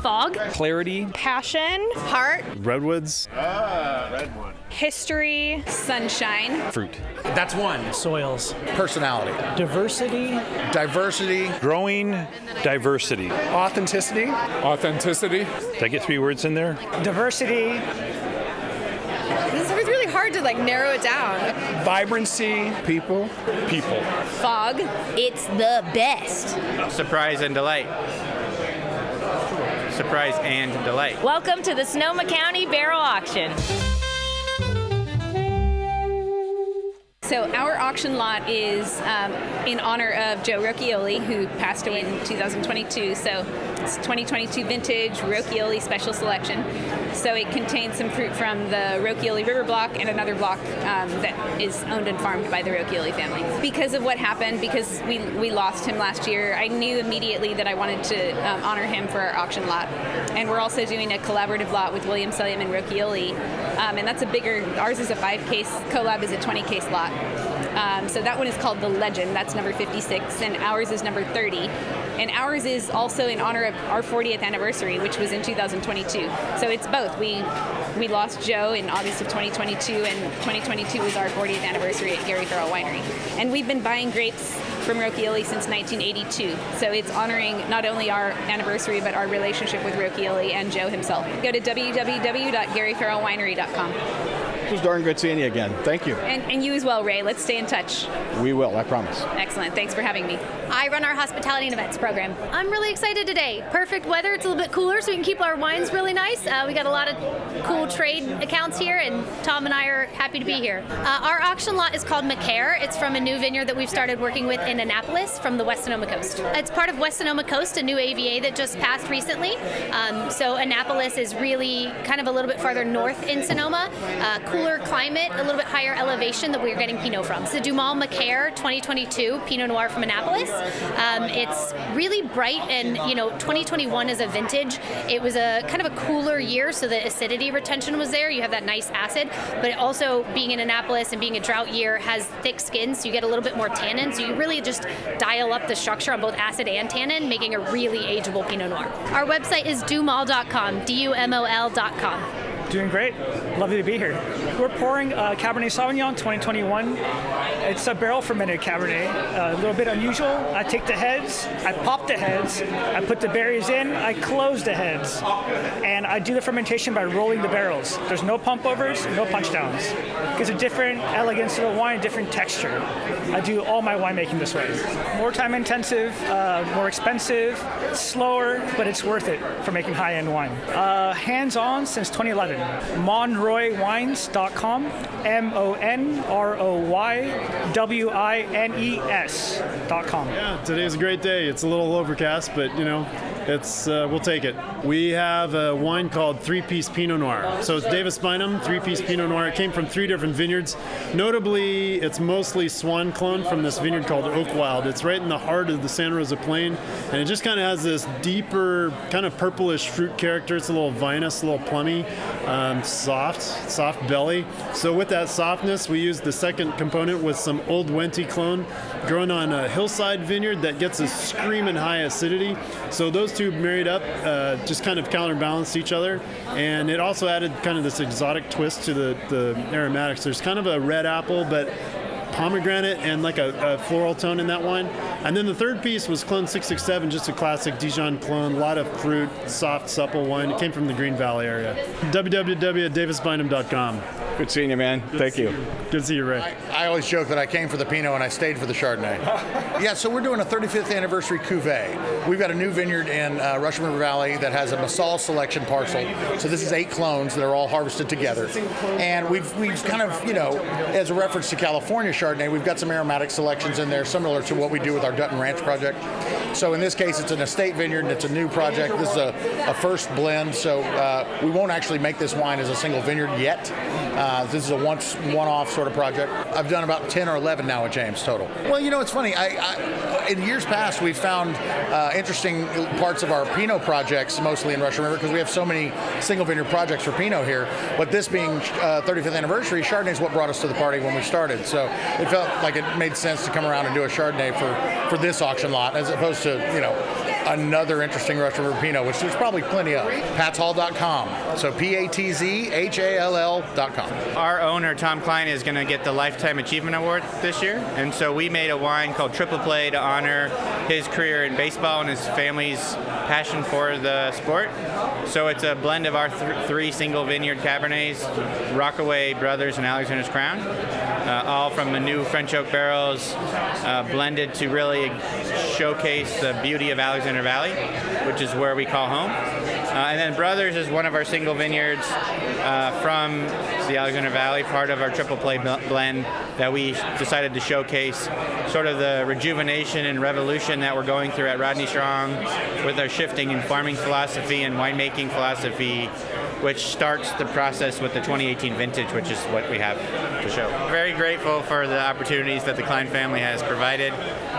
Fog. Clarity. Passion. Heart. Redwoods. Red one. History. Sunshine. Fruit. That's one. Soils. Personality. Diversity. Diversity. Growing diversity. Authenticity. Authenticity. Did I get 3 words in there? Diversity. This is really hard to narrow it down. Vibrancy. People. People. Fog. It's the best. Surprise and delight. Surprise and delight. Welcome to the Sonoma County Barrel Auction. So our auction lot is in honor of Joe Rachael, who passed away in 2022. So it's 2022 vintage Rachael special selection. So it contains some fruit from the Rachael River block and another block that is owned and farmed by the Rachael family. Because of what happened, because we lost him last year, I knew immediately that I wanted to honor him for our auction lot. And we're also doing a collaborative lot with William Selliam and Rachael. And that's a bigger, ours is a 5-case, collab is a 20-case lot. So that one is called The Legend. That's number 56, and ours is number 30. And ours is also in honor of our 40th anniversary, which was in 2022. So it's both. We lost Joe in August of 2022, and 2022 was our 40th anniversary at Gary Farrell Winery. And we've been buying grapes from Rachael since 1982. So it's honoring not only our anniversary, but our relationship with Rachael and Joe himself. Go to www.garyfarrellwinery.com. It was darn good seeing you again. Thank you. And you as well, Ray. Let's stay in touch. We will, I promise. Excellent. Thanks for having me. I run our hospitality and events program. I'm really excited today. Perfect weather. It's a little bit cooler, so we can keep our wines really nice. We got a lot of cool trade accounts here, and Tom and I are happy to be here. Our auction lot is called McCare. It's from a new vineyard that we've started working with in Annapolis from the West Sonoma Coast. It's part of West Sonoma Coast, a new AVA that just passed recently. So Annapolis is really kind of a little bit farther north in Sonoma. Cooler climate, a little bit higher elevation that we're getting Pinot from. It's the DuMol McCare 2022 Pinot Noir from Annapolis. It's really bright, and 2021 is a vintage. It was a kind of a cooler year, so the acidity retention was there. You have that nice acid, but also being in Annapolis and being a drought year has thick skin, so you get a little bit more tannin. So you really just dial up the structure on both acid and tannin, making a really ageable Pinot Noir. Our website is dumol.com, DUMOL.com. Doing great. Lovely to be here. We're pouring Cabernet Sauvignon 2021. It's a barrel fermented Cabernet, a little bit unusual. I take the heads, I pop the heads, I put the berries in, I close the heads, and I do the fermentation by rolling the barrels. There's no pump overs, no punch downs. It gives a different elegance to the wine, a different texture. I do all my winemaking this way. More time intensive, more expensive, slower, but it's worth it for making high-end wine. Hands-on since 2011. MonroyWines.com, MonroyWines.com. Yeah, today's a great day. It's a little overcast, but it's we'll take it. We have a wine called 3-Piece Pinot Noir. So it's Davis Bynum, 3-Piece Pinot Noir. It came from 3 different vineyards. Notably, it's mostly Swan clone from this vineyard called Oak Wild. It's right in the heart of the Santa Rosa Plain, and it just kind of has this deeper, kind of purplish fruit character. It's a little vinous, a little plummy, soft belly. So with that softness, we use the second component with some Old Wente clone grown on a hillside vineyard that gets a screaming high acidity. So those two married up just kind of counterbalanced each other, and it also added kind of this exotic twist to the aromatics. There's kind of a red apple, but pomegranate and like a floral tone in that wine. And then the third piece was Clone 667, just a classic Dijon clone, a lot of fruit, soft, supple wine. It came from the Green Valley area. www.davisbynum.com. Good seeing you, man. Thank you. Good to see you, Ray. I always joke that I came for the Pinot and I stayed for the Chardonnay. Yeah, so we're doing a 35th anniversary cuvee. We've got a new vineyard in Russian River Valley that has a Massal selection parcel. So this is 8 clones that are all harvested together. And we've kind of, as a reference to California Chardonnay, we've got some aromatic selections in there similar to what we do with our Dutton Ranch project. So in this case, it's an estate vineyard and it's a new project. This is a first blend, so we won't actually make this wine as a single vineyard yet. This is a one-off sort of project. I've done about 10 or 11 now with James total. Well, it's funny. In years past, we've found interesting parts of our Pinot projects, mostly in Russian River, because we have so many single vineyard projects for Pinot here. But this being 35th anniversary, Chardonnay is what brought us to the party when we started. So it felt like it made sense to come around and do a Chardonnay for this auction lot, as opposed to, another interesting Russian River Pinot, which there's probably plenty of. PatzHall.com. So PatzHall.com. Our owner, Tom Klein, is going to get the Lifetime Achievement Award this year. And so we made a wine called Triple Play to honor his career in baseball and his family's passion for the sport. So it's a blend of our three single vineyard Cabernets, Rockaway Brothers and Alexander's Crown, all from the new French oak barrels, blended to really showcase the beauty of Alexander Valley, which is where we call home. And then Brothers is one of our single vineyards from the Alexander Valley, part of our Triple Play blend that we decided to showcase sort of the rejuvenation and revolution that we're going through at Rodney Strong with our shifting in farming philosophy and winemaking philosophy, which starts the process with the 2018 vintage, which is what we have to show. Very grateful for the opportunities that the Klein family has provided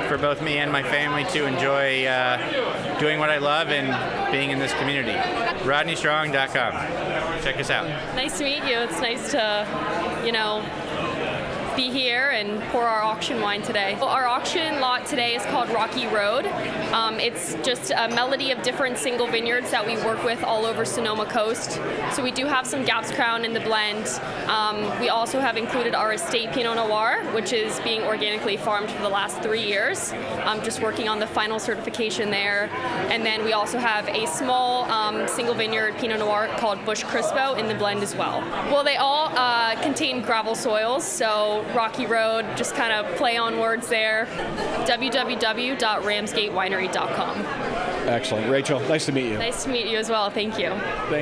for both me and my family to enjoy doing what I love and being in this community. RodneyStrong.com. Check us out. Nice to meet you. It's nice to, be here and pour our auction wine today. Well, our auction lot today is called Rocky Road. It's just a melody of different single vineyards that we work with all over Sonoma coast. So we do have some Gaps Crown in the blend. We also have included our estate Pinot Noir, which is being organically farmed for the last 3 years. Just working on the final certification there. And then we also have a small single vineyard Pinot Noir called Bush Crispo in the blend as well. Well, they all contain gravel soils, so Rocky Road, just kind of play on words there. www.ramsgatewinery.com. Excellent. Rachel, nice to meet you. Nice to meet you as well. Thank you.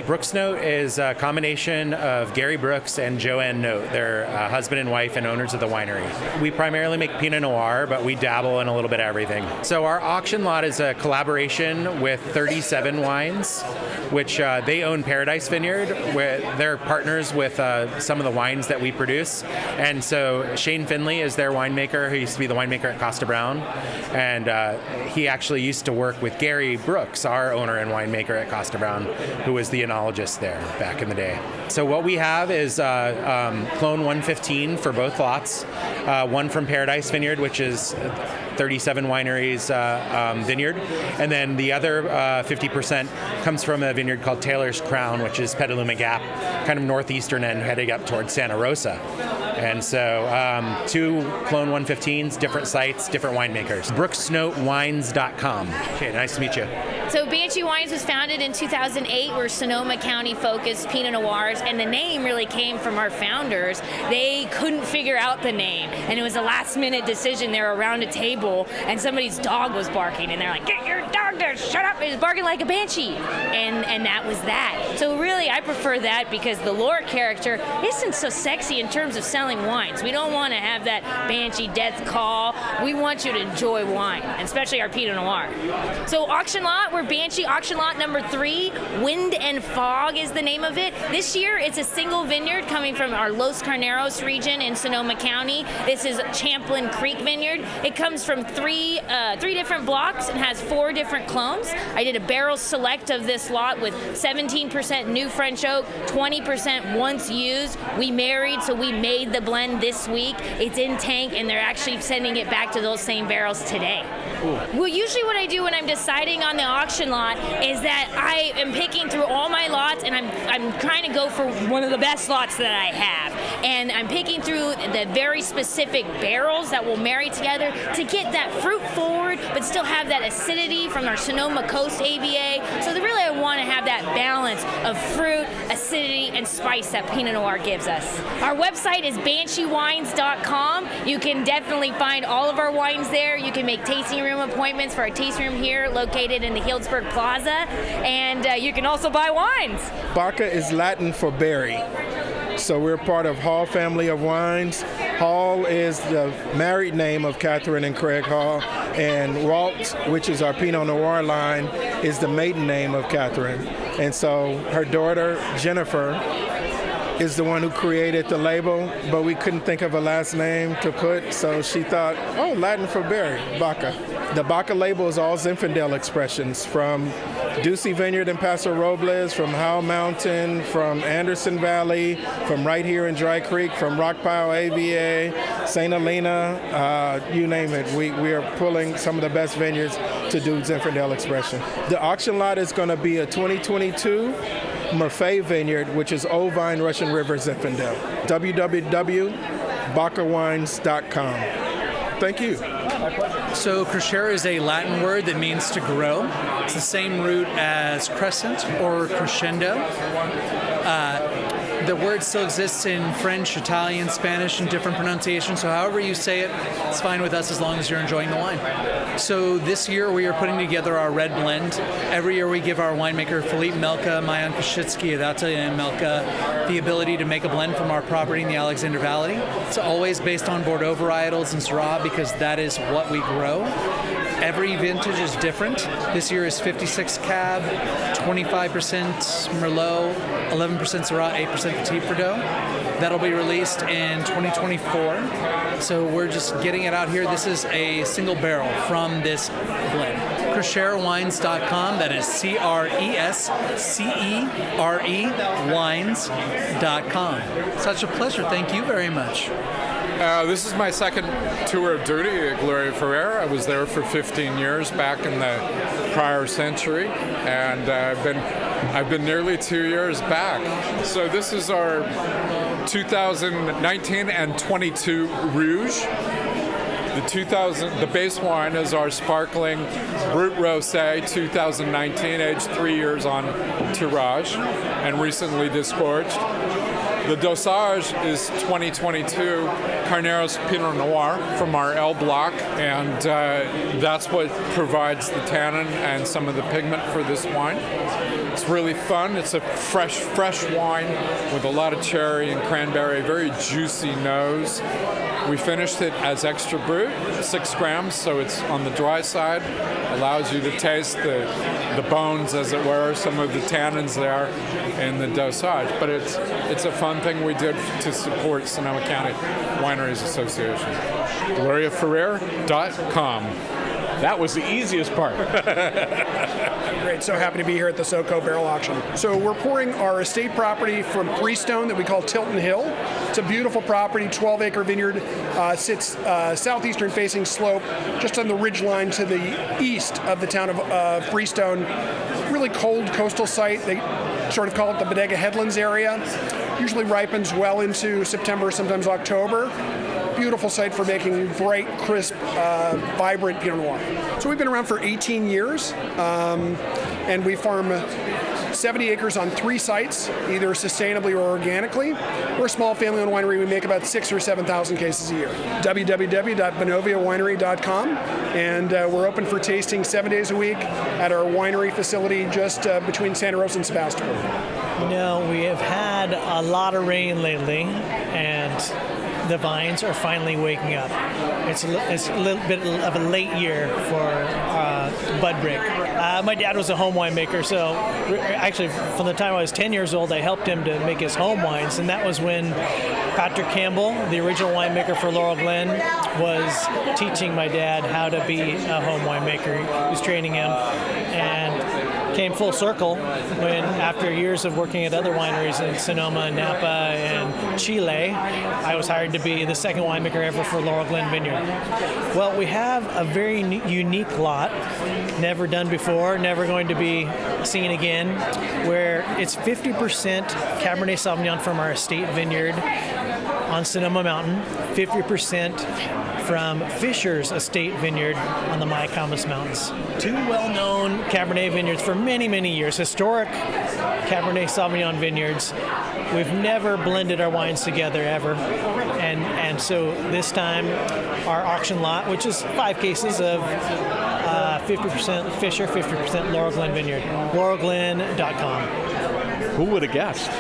Brooks Note is a combination of Gary Brooks and Joanne Note. They're husband and wife and owners of the winery. We primarily make Pinot Noir, but we dabble in a little bit of everything. So our auction lot is a collaboration with 37 Wines, which they own Paradise Vineyard. Where they're partners with some of the wines that we produce. And so Shane Finley is their winemaker, who used to be the winemaker at Kosta Browne. And he actually used to work with Gary Brooks, our owner and winemaker at Kosta Browne, who was the enologist there back in the day. So what we have is Clone 115 for both lots, one from Paradise Vineyard, which is 37 Wineries vineyard, and then the other 50% comes from a vineyard called Taylor's Crown, which is Petaluma Gap, kind of northeastern end heading up towards Santa Rosa. And so two Clone 115s, different sites, different winemakers. BrooksNoteWines.com. Okay, nice to meet you. So Banshee Wines was founded in 2008. We're Sonoma County focused Pinot Noirs, and the name really came from our founders. They couldn't figure out the name, and it was a last minute decision. They were around a table, and somebody's dog was barking, and they're like, "Get your dog to shut up, it's barking like a banshee." And that was that. So really, I prefer that because the lore character isn't so sexy in terms of selling wines. We don't want to have that banshee death call. We want you to enjoy wine, and especially our Pinot Noir. So auction lot, we're Banshee auction lot number 3. Wind and Fog is the name of it. This year, it's a single vineyard coming from our Los Carneros region in Sonoma County. This is Champlain Creek Vineyard. It comes from three different blocks and has 4 different clones. I did a barrel select of this lot with 17% new French oak, 20% once used. We married, so we made the blend this week. It's in tank, and they're actually sending it back to those same barrels today. Ooh. Well, usually what I do when I'm deciding on the auction lot is that I am picking through all my lots, and I'm trying to go for one of the best lots that I have. And I'm picking through the very specific barrels that will marry together to get that fruit forward, but still have that acidity from our Sonoma Coast AVA. So really I want to have that balance of fruit, acidity, and spice that Pinot Noir gives us. Our website is BansheeWines.com. You can definitely find all of our wines there. You can make tasting room appointments for our tasting room here located in the Healdsburg Plaza, and you can also buy wines. Baca is Latin for berry. So we're part of Hall family of wines. Hall is the married name of Catherine and Craig Hall, and Walt, which is our Pinot Noir line, is the maiden name of Catherine. And so her daughter, Jennifer, is the one who created the label, but we couldn't think of a last name to put, so she thought, oh, Latin for berry, Baca. The Baca label is all Zinfandel expressions from Ducey Vineyard in Paso Robles, from Howell Mountain, from Anderson Valley, from right here in Dry Creek, from Rockpile AVA, St. Helena, you name it. We are pulling some of the best vineyards to do Zinfandel expression. The auction lot is going to be a 2022 Morthole Vineyard, which is Old Vine Russian River Zinfandel. www.bacawines.com. Thank you. So Crescere is a Latin word that means to grow. It's the same root as crescent or crescendo. The word still exists in French, Italian, Spanish, and different pronunciations, so however you say it, it's fine with us as long as you're enjoying the wine. So this year we are putting together our red blend. Every year we give our winemaker Philippe Melka, Mayan Kashitsky, Adolfo Melka the ability to make a blend from our property in the Alexander Valley. It's always based on Bordeaux varietals and Syrah because that is what we grow. Every vintage is different. This year is 56 Cab, 25% Merlot, 11% Syrah, 8% Petit Verdot. That'll be released in 2024. So we're just getting it out here. This is a single barrel from this blend. CrescereWines.com. That is CresCere wines.com. Such a pleasure. Thank you very much. This is my second tour of duty at Gloria Ferrer. I was there for 15 years back in the prior century, and I've been nearly 2 years back. So this is our 2019 and 22 Rouge. The base wine is our sparkling Brut Rosé 2019, aged 3 years on tirage and recently disgorged. The dosage is 2022 Carneros Pinot Noir from our L block, and that's what provides the tannin and some of the pigment for this wine. It's really fun. It's a fresh wine with a lot of cherry and cranberry, very juicy nose. We finished it as extra brut, 6 grams, so it's on the dry side. Allows you to taste the bones, as it were, some of the tannins there in the dosage. But it's a fun thing we did to support Sonoma County Wineries Association. GloriaFerrer.com. That was the easiest part. Great, so happy to be here at the SoCo Barrel Auction. So we're pouring our estate property from Freestone that we call Tilton Hill. It's a beautiful property, 12-acre vineyard, sits southeastern facing slope, just on the ridge line to the east of the town of Freestone. Really cold coastal site. They sort of call it the Bodega Headlands area. Usually ripens well into September, sometimes October. Beautiful site for making bright, crisp, vibrant Pinot Noir. So we've been around for 18 years, and we farm 70 acres on 3 sites, either sustainably or organically. We're a small family-owned winery. We make about 6,000 or 7,000 cases a year. www.bonoviawinery.com, and we're open for tasting 7 days a week at our winery facility just between Santa Rosa and Sebastopol. We have had a lot of rain lately, and the vines are finally waking up. It's a little bit of a late year for bud break. My dad was a home winemaker, so actually from the time I was 10 years old, I helped him to make his home wines, and that was when Patrick Campbell, the original winemaker for Laurel Glen, was teaching my dad how to be a home winemaker. He was training him, and came full circle when, after years of working at other wineries in Sonoma, Napa, and Chile, I was hired to be the second winemaker ever for Laurel Glen Vineyard. Well, we have a very unique lot, never done before, never going to be seen again, where it's 50% Cabernet Sauvignon from our estate vineyard on Sonoma Mountain, 50% from Fisher's estate vineyard on the Mayacamas Mountains. 2 well-known Cabernet vineyards for many, many years, historic Cabernet Sauvignon vineyards. We've never blended our wines together ever. And so this time, our auction lot, which is 5 cases of 50% Fisher, 50% Laurel Glen Vineyard. LaurelGlen.com. Who would have guessed?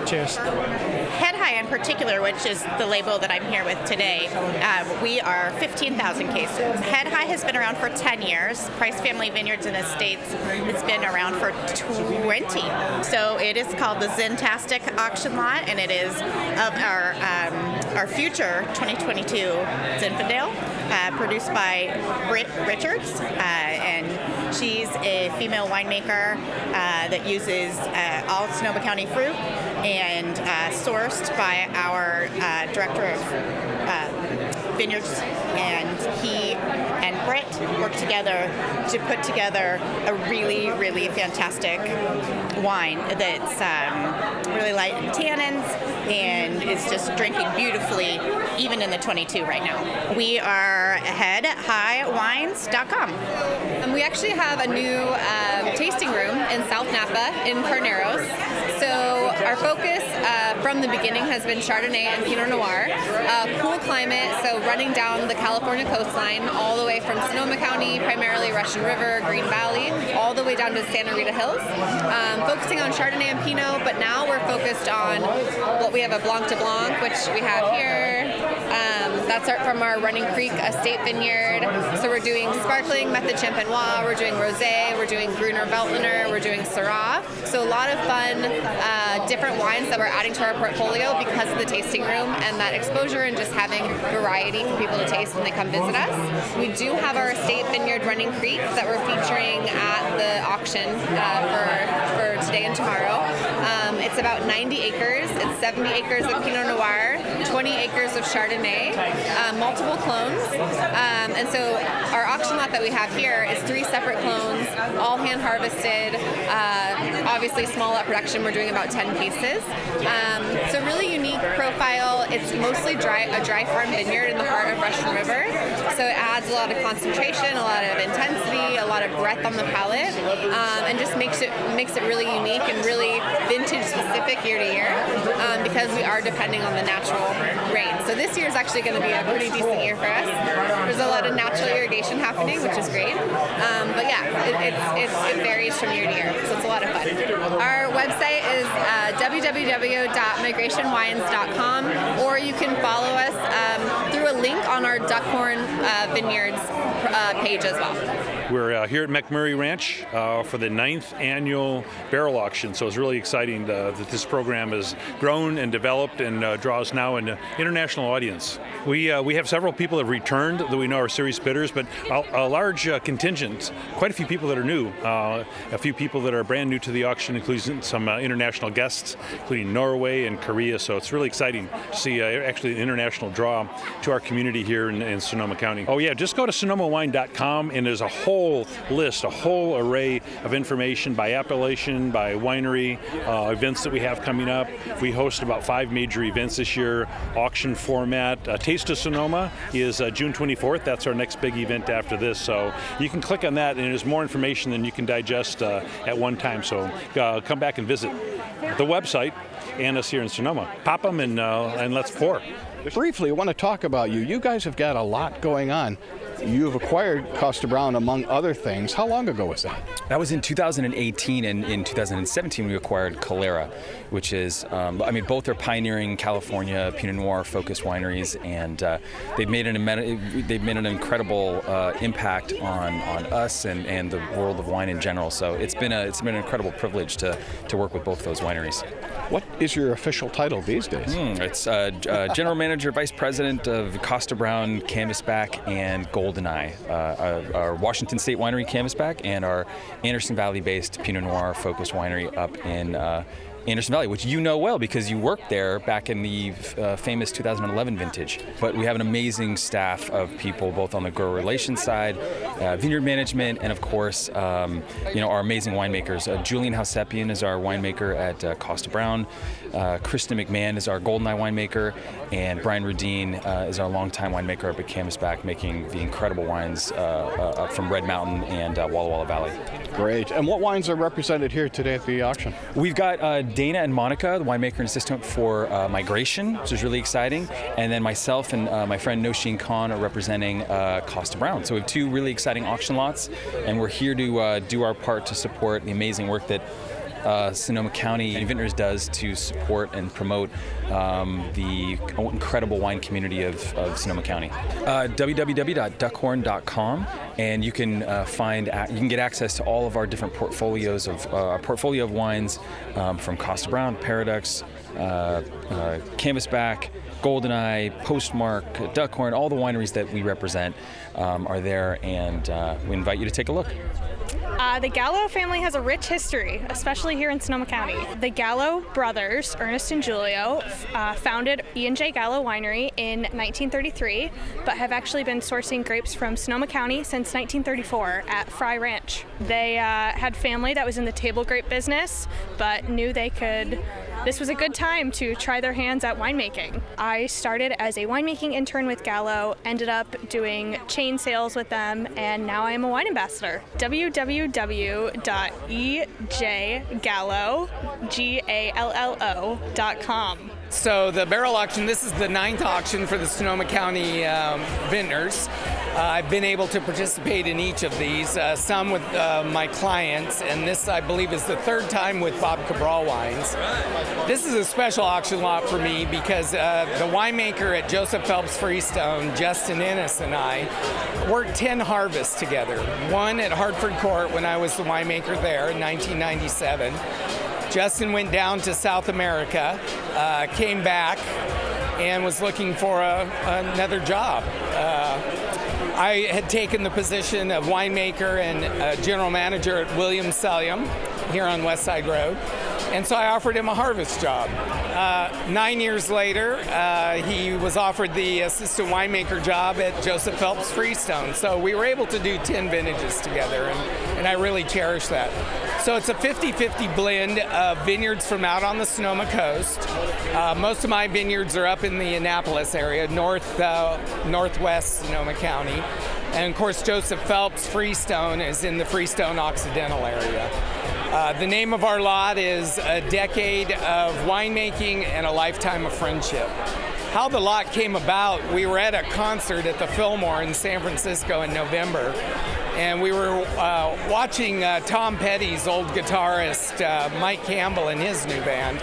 Cheers. Head High in particular, which is the label that I'm here with today, we are 15,000 cases. Head High has been around for 10 years. Price Family Vineyards and Estates, it's been around for 20. So it is called the Zintastic auction lot, and it is of our future 2022 Zinfandel. produced by Britt Richards, and she's a female winemaker that uses all Sonoma County fruit and sourced by our director of vineyards, and he and Britt worked together to put together a really, really fantastic wine that's really light in tannins and is just drinking beautifully, even in the 22 right now. We are headhighwines.com. And we actually have a new tasting room in South Napa in Carneros. So our focus from the beginning has been Chardonnay and Pinot Noir. Cool climate, so running down the California coastline all the way from Sonoma County, primarily Russian River, Green Valley, all the way down to Santa Rita Hills. Focusing on Chardonnay and Pinot, but now we're focused on what we have a Blanc de Blanc, which we have here. That's from our Running Creek Estate Vineyard. So we're doing sparkling Method Champenois, we're doing Rosé, we're doing Gruner Veltliner, we're doing Syrah. So a lot of fun, different wines that we're adding to our portfolio because of the tasting room and that exposure and just having variety for people to taste when they come visit us. We do have our Estate Vineyard Running Creek that we're featuring at the auction for today and tomorrow. It's about 90 acres. It's 70 acres of Pinot Noir, 20 acres of Chardonnay, multiple clones. And so our auction lot that we have here is 3 separate clones, all hand harvested. Obviously small lot production, we're doing about 10 cases. So really unique profile. It's mostly a dry farm vineyard in the heart of Russian River. So it adds a lot of concentration, a lot of intensity, a lot of breadth on the palate, and just makes it really unique and really vintage specific year to year, because we are depending on the natural rain. So this year is actually going to be a pretty decent year for us. There's a lot of natural irrigation happening, which is great. But yeah, it varies from year to year, so it's a lot of fun. Our website is www.migrationwines.com, or you can follow us through a link on our Duckhorn Vineyards page as well. We're here at McMurray Ranch for the 9th annual barrel auction, so it's really exciting that this program has grown and developed and draws now an international audience. We have several people that have returned that we know are serious bidders, but a large contingent, quite a few people that are new, a few people that are brand new to the auction, including some international guests, including Norway and Korea, so it's really exciting to see actually an international draw to our community here in Sonoma County. Oh yeah, just go to sonomawine.com and there's a whole list, a whole array of information by appellation, by winery, events that we have coming up. We host about 5 major events this year, auction format. Taste of Sonoma is June 24th. That's our next big event after this. So you can click on that and there's more information than you can digest at one time. So come back and visit the website and us here in Sonoma. Pop them and let's pour. Briefly, I want to talk about you. You guys have got a lot going on. You have acquired Kosta Browne, among other things. How long ago was that? That was in 2018, and in 2017 we acquired Crescere, which is, both are pioneering California Pinot Noir focused wineries, and they've made an incredible impact on us and the world of wine in general. So it's been an incredible privilege to work with both those wineries. What is your official title these days? It's General Manager, Vice President of Kosta Browne, Canvasback, and Goldeneye, our Washington State Winery Canvasback, and our Anderson Valley-based Pinot Noir-focused winery up in Anderson Valley, which you know well because you worked there back in the famous 2011 vintage. But we have an amazing staff of people, both on the grower relations side, vineyard management, and of course, our amazing winemakers. Julian Housepian is our winemaker at Kosta Browne. Kristen McMahon is our Goldeneye winemaker, and Brian Rudine is our longtime winemaker up at Canvasback, making the incredible wines up from Red Mountain and Walla Walla Valley. Great. And what wines are represented here today at the auction? We've got Dana and Monica, the winemaker and assistant for Migration, which is really exciting. And then myself and my friend Noshin Khan are representing Kosta Browne. So we have 2 really exciting auction lots, and we're here to do our part to support the amazing work that Sonoma County Vintners does to support and promote the incredible wine community of Sonoma County. www.duckhorn.com, and you can get access to all of our different portfolios of our portfolio of wines from Kosta Browne, Paradox, Canvasback, Goldeneye, Postmark, Duckhorn, all the wineries that we represent are there, and we invite you to take a look. The Gallo family has a rich history, especially here in Sonoma County. The Gallo brothers, Ernest and Julio, founded E&J Gallo Winery in 1933, but have actually been sourcing grapes from Sonoma County since 1934 at Fry Ranch. They had family that was in the table grape business, but knew this was a good time to try their hands at winemaking. I started as a winemaking intern with Gallo, ended up doing chain sales with them, and now I am a wine ambassador. www.ejgallo.com. So the barrel auction, this is the 9th auction for the Sonoma County vintners. I've been able to participate in each of these, some with my clients, and this, I believe, is the 3rd time with Bob Cabral Wines. This is a special auction lot for me because the winemaker at Joseph Phelps Freestone, Justin Ennis, and I worked 10 harvests together. One at Hartford Court when I was the winemaker there in 1997. Justin went down to South America, came back, and was looking for another job. I had taken the position of winemaker and general manager at Williams Cellium here on West Side Road, and so I offered him a harvest job. 9 years later, he was offered the assistant winemaker job at Joseph Phelps Freestone, so we were able to do 10 vintages together, and I really cherish that. So it's a 50-50 blend of vineyards from out on the Sonoma coast. Most of my vineyards are up in the Annapolis area, northwest Sonoma County. And of course, Joseph Phelps Freestone is in the Freestone Occidental area. The name of our lot is A Decade of Winemaking and a Lifetime of Friendship. How the lot came about, we were at a concert at the Fillmore in San Francisco in November, and we were watching Tom Petty's old guitarist, Mike Campbell, and his new band.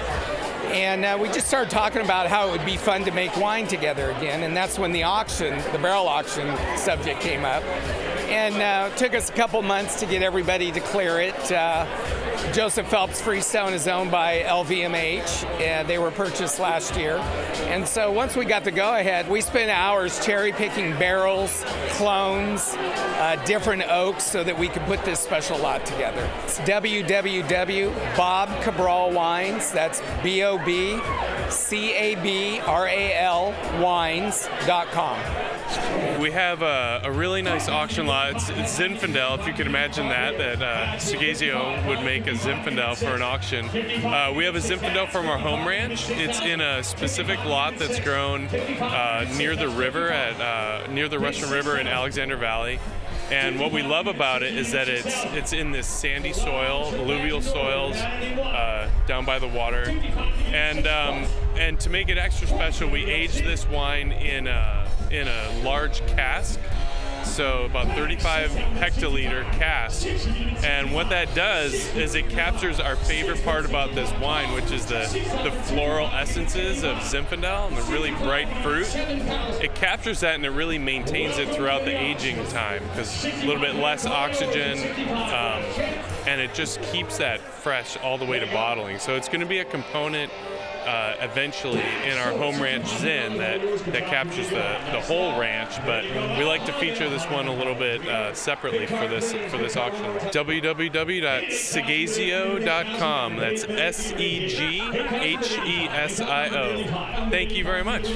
And we just started talking about how it would be fun to make wine together again, and that's when the barrel auction subject came up. And it took us a couple months to get everybody to clear it. Joseph Phelps Freestone is owned by LVMH, and they were purchased last year. And so once we got the go-ahead, we spent hours cherry-picking barrels, clones, different oaks so that we could put this special lot together. It's www.bobcabralwines, that's BOBCABRAL wines.com. We have a really nice auction lot. It's Zinfandel, if you can imagine that Segazio would make a Zinfandel for an auction. We have a Zinfandel from our home ranch. It's in a specific lot that's grown near the river, near the Russian River in Alexander Valley. And what we love about it is that it's in this sandy soil, alluvial soils, down by the water. And to make it extra special, we aged this wine in a large cask, so about 35 hectoliter cask. And what that does is it captures our favorite part about this wine, which is the floral essences of Zinfandel and the really bright fruit. It captures that and it really maintains it throughout the aging time because a little bit less oxygen, and it just keeps that fresh all the way to bottling. So it's going to be a component eventually in our home ranch Zin that captures the whole ranch, but we like to feature this one a little bit separately for this auction. www.segazio.com. That's SEGHESIO. Thank you very much.